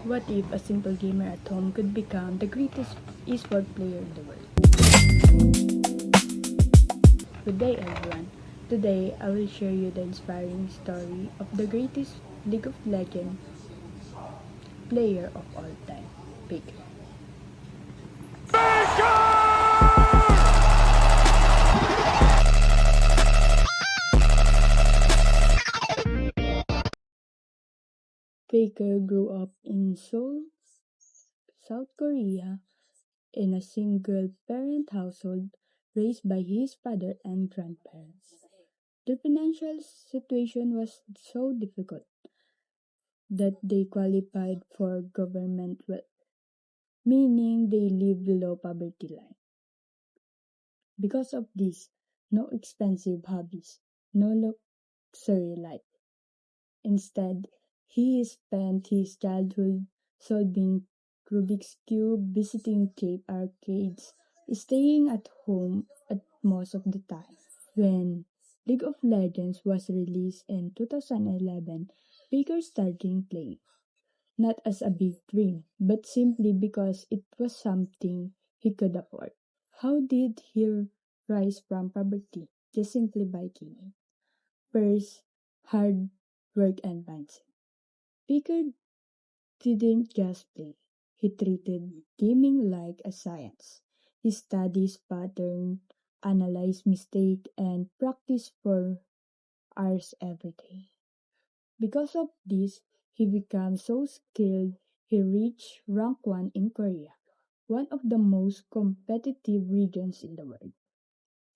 What if a simple gamer at home could become the greatest esport player in the world? Good day, everyone. Today, I will share you the inspiring story of the greatest League of Legends player of all time, Faker. Faker grew up in Seoul, South Korea, in a single-parent household raised by his father and grandparents. The financial situation was so difficult that they qualified for government wealth, meaning they live below poverty line. Because of this, no expensive hobbies, no luxury life. Instead, he spent his childhood solving Rubik's Cube, visiting cheap arcades, staying at home at most of the time. When League of Legends was released in 2011, Baker started playing, not as a big dream, but simply because it was something he could afford. How did he rise from poverty? Just simply by gaming. First, hard work and mindset. Baker didn't just play. He treated gaming like a science. He studies pattern, analyzed mistake, and practiced for hours every day. Because of this, he became so skilled he reached rank 1 in Korea, one of the most competitive regions in the world.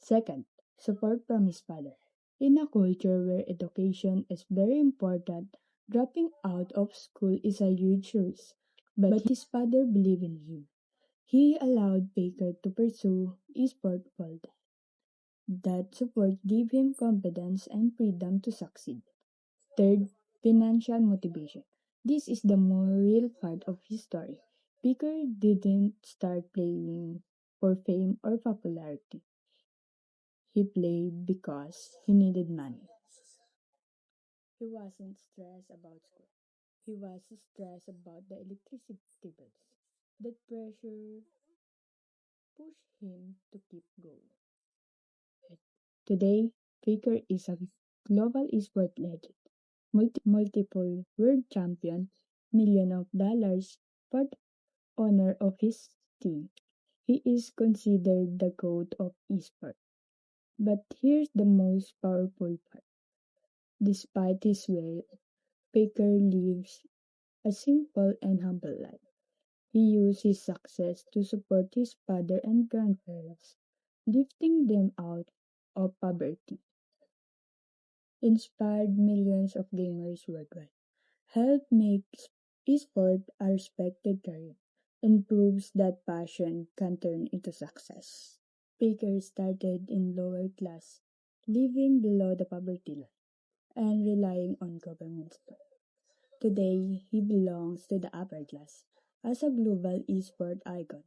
Second, support from his father. In a culture where education is very important, dropping out of school is a huge risk. But his father believed in him. He allowed Baker to pursue esport full time. That support gave him confidence and freedom to succeed. Third, financial motivation. This is the more real part of his story. Baker didn't start playing for fame or popularity. He played because he needed money. He wasn't stressed about school. He was stressed about the electricity bills. That pressure pushed him to keep going. Today, Faker is a global esport legend, multiple world champion, million of dollars for the honor of his team. He is considered the GOAT of esport. But here's the most powerful part. Despite his wealth, Faker lives a simple and humble life. He used his success to support his father and grandparents, lifting them out of poverty, inspired millions of gamers worldwide, helped make esport a respected career, and proves that passion can turn into success. Baker started in lower class, living below the poverty line, and relying on government support. Today, he belongs to the upper class as a global esport icon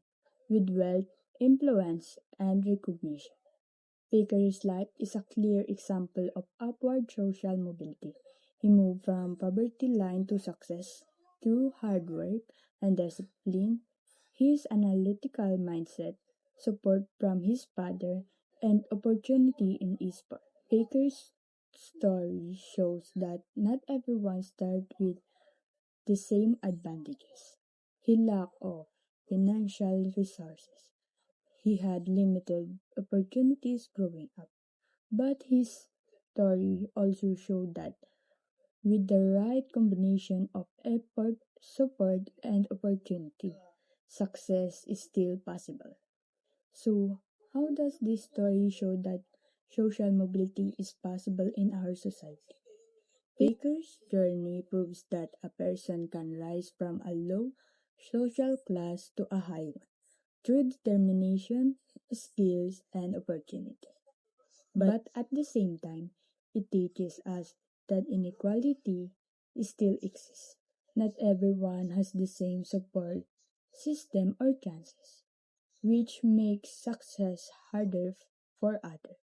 with wealth, influence, and recognition. Baker's life is a clear example of upward social mobility. He moved from poverty line to success through hard work and discipline. His analytical mindset, support from his father, and opportunity in esport. Baker's story shows that not everyone starts with the same advantages. He lacked of financial resources. He had limited opportunities growing up. But his story also showed that with the right combination of effort, support, and opportunity, success is still possible. So, how does this story show that social mobility is possible in our society? Baker's journey proves that a person can rise from a low social class to a high one through determination, skills, and opportunity. But at the same time, it teaches us that inequality still exists. Not everyone has the same support system or chances, which makes success harder for others.